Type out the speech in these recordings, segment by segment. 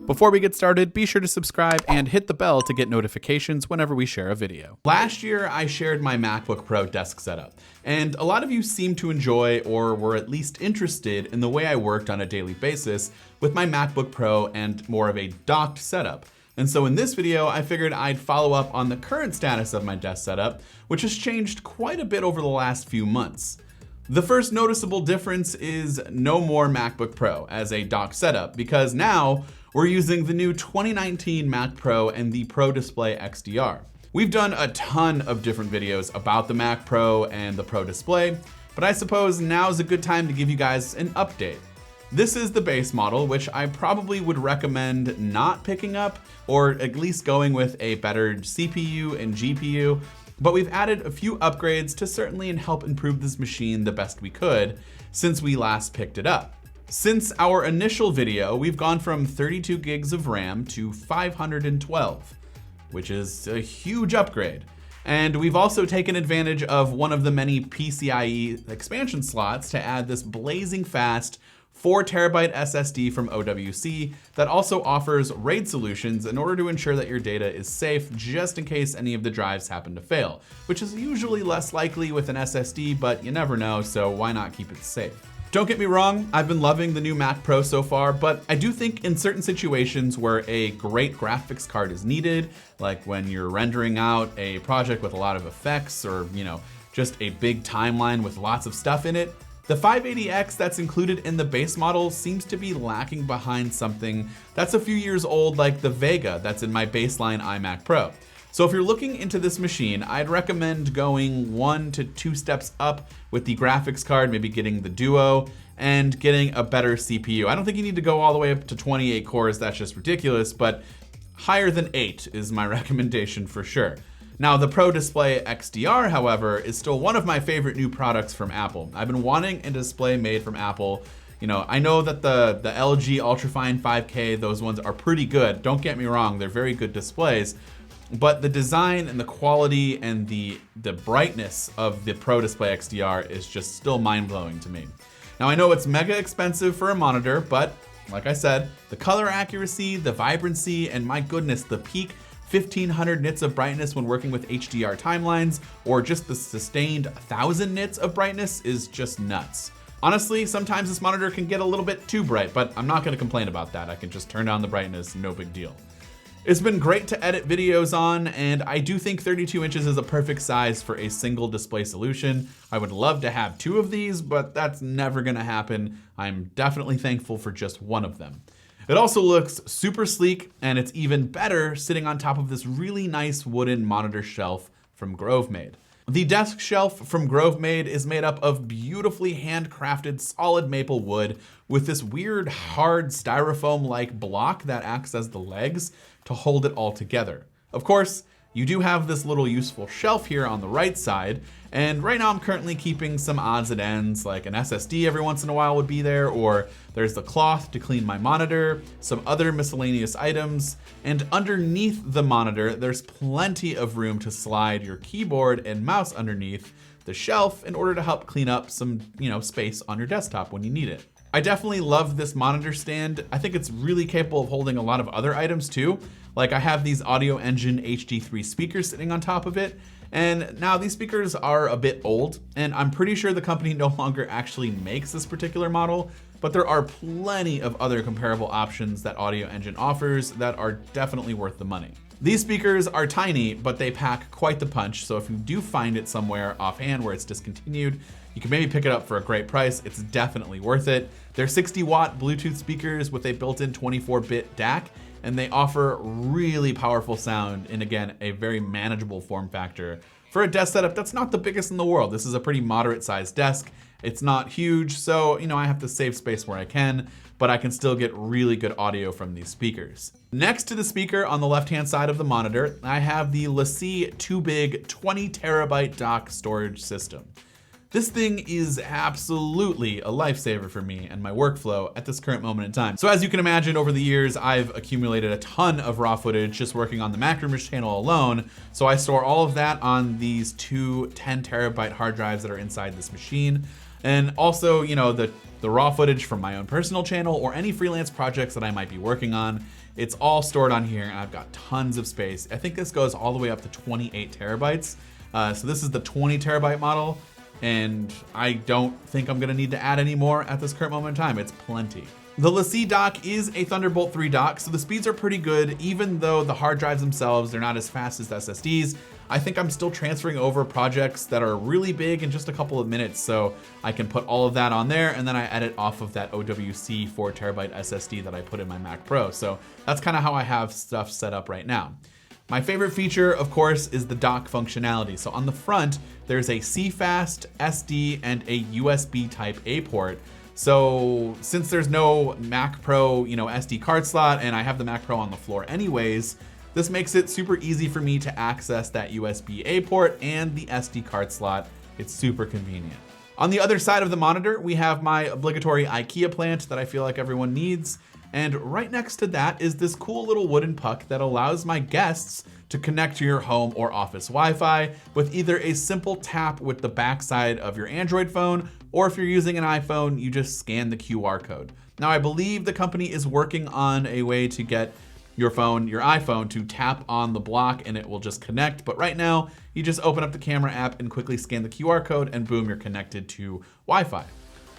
Before we get started, be sure to subscribe and hit the bell to get notifications whenever we share a video. Last year, I shared my MacBook Pro desk setup, and a lot of you seemed to enjoy or were at least interested in the way I worked on a daily basis with my MacBook Pro and more of a docked setup. And so in this video, I figured I'd follow up on the current status of my desk setup, which has changed quite a bit over the last few months. The first noticeable difference is no more MacBook Pro as a dock setup, because now we're using the new 2019 Mac Pro and the Pro Display XDR. We've done a ton of different videos about the Mac Pro and the Pro Display, but I suppose now's a good time to give you guys an update. This is the base model, which I probably would recommend not picking up, or at least going with a better CPU and GPU. But we've added a few upgrades to certainly help improve this machine the best we could since we last picked it up. Since our initial video, we've gone from 32 gigs of RAM to 512, which is a huge upgrade. And we've also taken advantage of one of the many PCIe expansion slots to add this blazing fast 4TB SSD from OWC that also offers RAID solutions in order to ensure that your data is safe just in case any of the drives happen to fail, which is usually less likely with an SSD, but you never know, so why not keep it safe? Don't get me wrong, I've been loving the new Mac Pro so far, but I do think in certain situations where a great graphics card is needed, like when you're rendering out a project with a lot of effects or, just a big timeline with lots of stuff in it, the 580X that's included in the base model seems to be lacking behind something that's a few years old, like the Vega that's in my baseline iMac Pro. So if you're looking into this machine, I'd recommend going 1 to 2 steps up with the graphics card, maybe getting the Duo and getting a better CPU. I don't think you need to go all the way up to 28 cores, that's just ridiculous, but higher than 8 is my recommendation for sure. Now, the Pro Display XDR, however, is still one of my favorite new products from Apple. I've been wanting a display made from Apple. I know that the LG Ultrafine 5K, those ones are pretty good. Don't get me wrong, they're very good displays. But the design and the quality and the brightness of the Pro Display XDR is just still mind-blowing to me. Now, I know it's mega expensive for a monitor, but like I said, the color accuracy, the vibrancy, and my goodness, the peak 1500 nits of brightness when working with HDR timelines, or just the sustained 1000 nits of brightness is just nuts. Honestly, sometimes this monitor can get a little bit too bright, but I'm not gonna complain about that. I can just turn down the brightness, no big deal. It's been great to edit videos on, and I do think 32 inches is a perfect size for a single display solution. I would love to have 2 of these, but that's never gonna happen. I'm definitely thankful for just 1 of them. It also looks super sleek, and it's even better sitting on top of this really nice wooden monitor shelf from Grovemade. The desk shelf from Grovemade is made up of beautifully handcrafted solid maple wood with this weird hard styrofoam-like block that acts as the legs to hold it all together. Of course, you do have this little useful shelf here on the right side, and right now I'm currently keeping some odds and ends, like an SSD every once in a while would be there, or there's the cloth to clean my monitor, some other miscellaneous items, and underneath the monitor, there's plenty of room to slide your keyboard and mouse underneath the shelf in order to help clean up some, space on your desktop when you need it. I definitely love this monitor stand. I think it's really capable of holding a lot of other items too. Like I have these Audio Engine HD3 speakers sitting on top of it. And now these speakers are a bit old, and I'm pretty sure the company no longer actually makes this particular model, but there are plenty of other comparable options that Audio Engine offers that are definitely worth the money. These speakers are tiny, but they pack quite the punch, so if you do find it somewhere offhand where it's discontinued, you can maybe pick it up for a great price. It's definitely worth it. They're 60-watt Bluetooth speakers with a built-in 24-bit DAC, and they offer really powerful sound in, again, a very manageable form factor for a desk setup that's not the biggest in the world. This is a pretty moderate-sized desk. It's not huge, so I have to save space where I can, but I can still get really good audio from these speakers. Next to the speaker on the left-hand side of the monitor, I have the LaCie Too Big 20 terabyte dock storage system. This thing is absolutely a lifesaver for me and my workflow at this current moment in time. So as you can imagine, over the years, I've accumulated a ton of raw footage just working on the MacRumors channel alone. So I store all of that on these 2 10 terabyte hard drives that are inside this machine. And also, you know, the raw footage from my own personal channel or any freelance projects that I might be working on, it's all stored on here, and I've got tons of space. I think this goes all the way up to 28 terabytes. So this is the 20 terabyte model, and I don't think I'm gonna need to add any more at this current moment in time. It's plenty. The LaCie dock is a Thunderbolt 3 dock, so the speeds are pretty good, even though the hard drives themselves, they're not as fast as the SSDs. I think I'm still transferring over projects that are really big in just a couple of minutes, so I can put all of that on there, and then I edit off of that OWC 4 terabyte SSD that I put in my Mac Pro. So that's kind of how I have stuff set up right now. My favorite feature, of course, is the dock functionality. So on the front, there's a CFast, SD, and a USB type A port. So since there's no Mac Pro, you know, SD card slot, and I have the Mac Pro on the floor anyways, this makes it super easy for me to access that USB A port and the SD card slot. It's super convenient. On the other side of the monitor, we have my obligatory IKEA plant that I feel like everyone needs. And right next to that is this cool little wooden puck that allows my guests to connect to your home or office Wi-Fi with either a simple tap with the backside of your Android phone, or if you're using an iPhone, you just scan the QR code. Now, I believe the company is working on a way to get your iPhone to tap on the block and it will just connect. But right now, you just open up the camera app and quickly scan the QR code, and boom, you're connected to Wi-Fi.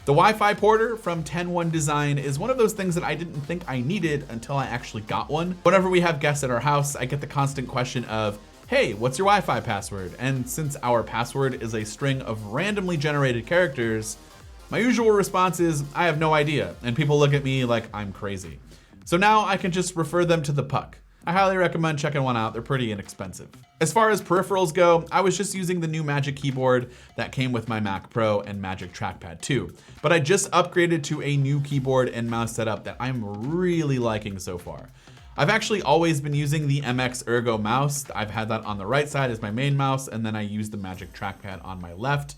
The Wi-Fi porter from 10-1 Design is one of those things that I didn't think I needed until I actually got one. Whenever we have guests at our house, I get the constant question of, hey, what's your Wi-Fi password? And since our password is a string of randomly generated characters, my usual response is, I have no idea. And people look at me like I'm crazy. So now I can just refer them to the puck. I highly recommend checking one out. They're pretty inexpensive. As far as peripherals go, I was just using the new Magic Keyboard that came with my Mac Pro and Magic Trackpad 2. But I just upgraded to a new keyboard and mouse setup that I'm really liking so far. I've actually always been using the MX Ergo mouse. I've had that on the right side as my main mouse, and then I use the Magic Trackpad on my left.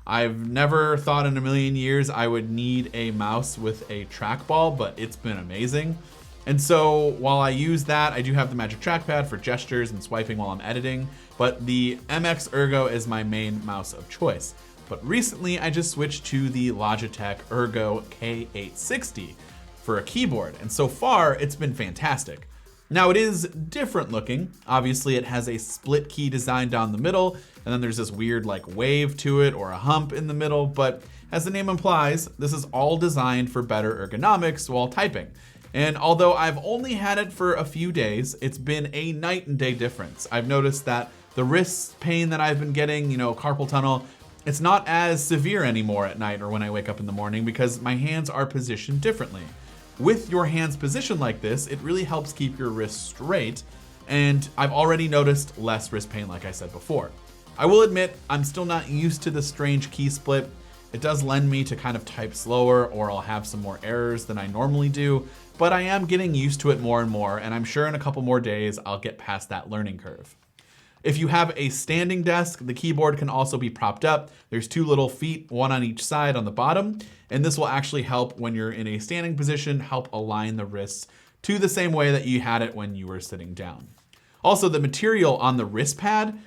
I've never thought in a million years I would need a mouse with a trackball, but it's been amazing. And so while I use that, I do have the Magic Trackpad for gestures and swiping while I'm editing, but the MX Ergo is my main mouse of choice. But recently I just switched to the Logitech Ergo K860 for a keyboard, and so far it's been fantastic. Now it is different looking. Obviously it has a split key design down the middle, and then there's this weird like wave to it or a hump in the middle, but as the name implies, this is all designed for better ergonomics while typing. And although I've only had it for a few days, it's been a night and day difference. I've noticed that the wrist pain that I've been getting, you know, carpal tunnel, it's not as severe anymore at night or when I wake up in the morning because my hands are positioned differently. With your hands positioned like this, it really helps keep your wrists straight, and I've already noticed less wrist pain like I said before. I will admit, I'm still not used to the strange key split. It does lend me to kind of type slower, or I'll have some more errors than I normally do, but I am getting used to it more and more, and I'm sure in a couple more days I'll get past that learning curve. If you have a standing desk, the keyboard can also be propped up. There's two little feet, one on each side on the bottom, and this will actually help when you're in a standing position, help align the wrists to the same way that you had it when you were sitting down. Also, the material on the wrist pad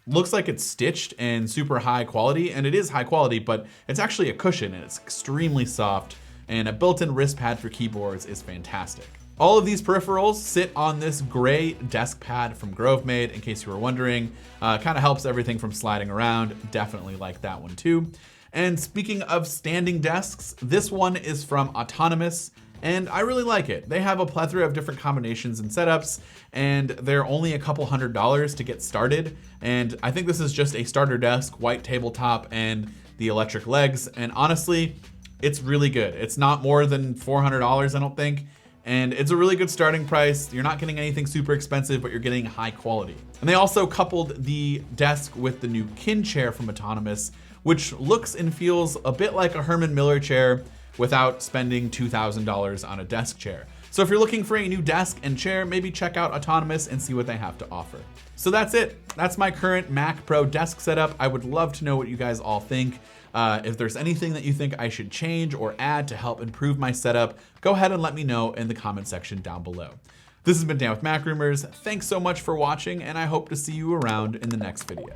looks like it's stitched and super high quality, and it is high quality, but it's actually a cushion and it's extremely soft, and a built-in wrist pad for keyboards is fantastic. All of these peripherals sit on this gray desk pad from Grovemade, in case you were wondering. Kind of helps everything from sliding around. Definitely like that one too. And speaking of standing desks, this one is from Autonomous, and I really like it. They have a plethora of different combinations and setups, and they're only a couple $100s to get started. And I think this is just a starter desk, white tabletop, and the electric legs. And honestly, it's really good. It's not more than $400, I don't think. And it's a really good starting price. You're not getting anything super expensive, but you're getting high quality. And they also coupled the desk with the new Kin chair from Autonomous, which looks and feels a bit like a Herman Miller chair without spending $2,000 on a desk chair. So if you're looking for a new desk and chair, maybe check out Autonomous and see what they have to offer. So that's it. That's my current Mac Pro desk setup. I would love to know what you guys all think. If there's anything that you think I should change or add to help improve my setup, go ahead and let me know in the comment section down below. This has been Dan with MacRumors. Thanks so much for watching, and I hope to see you around in the next video.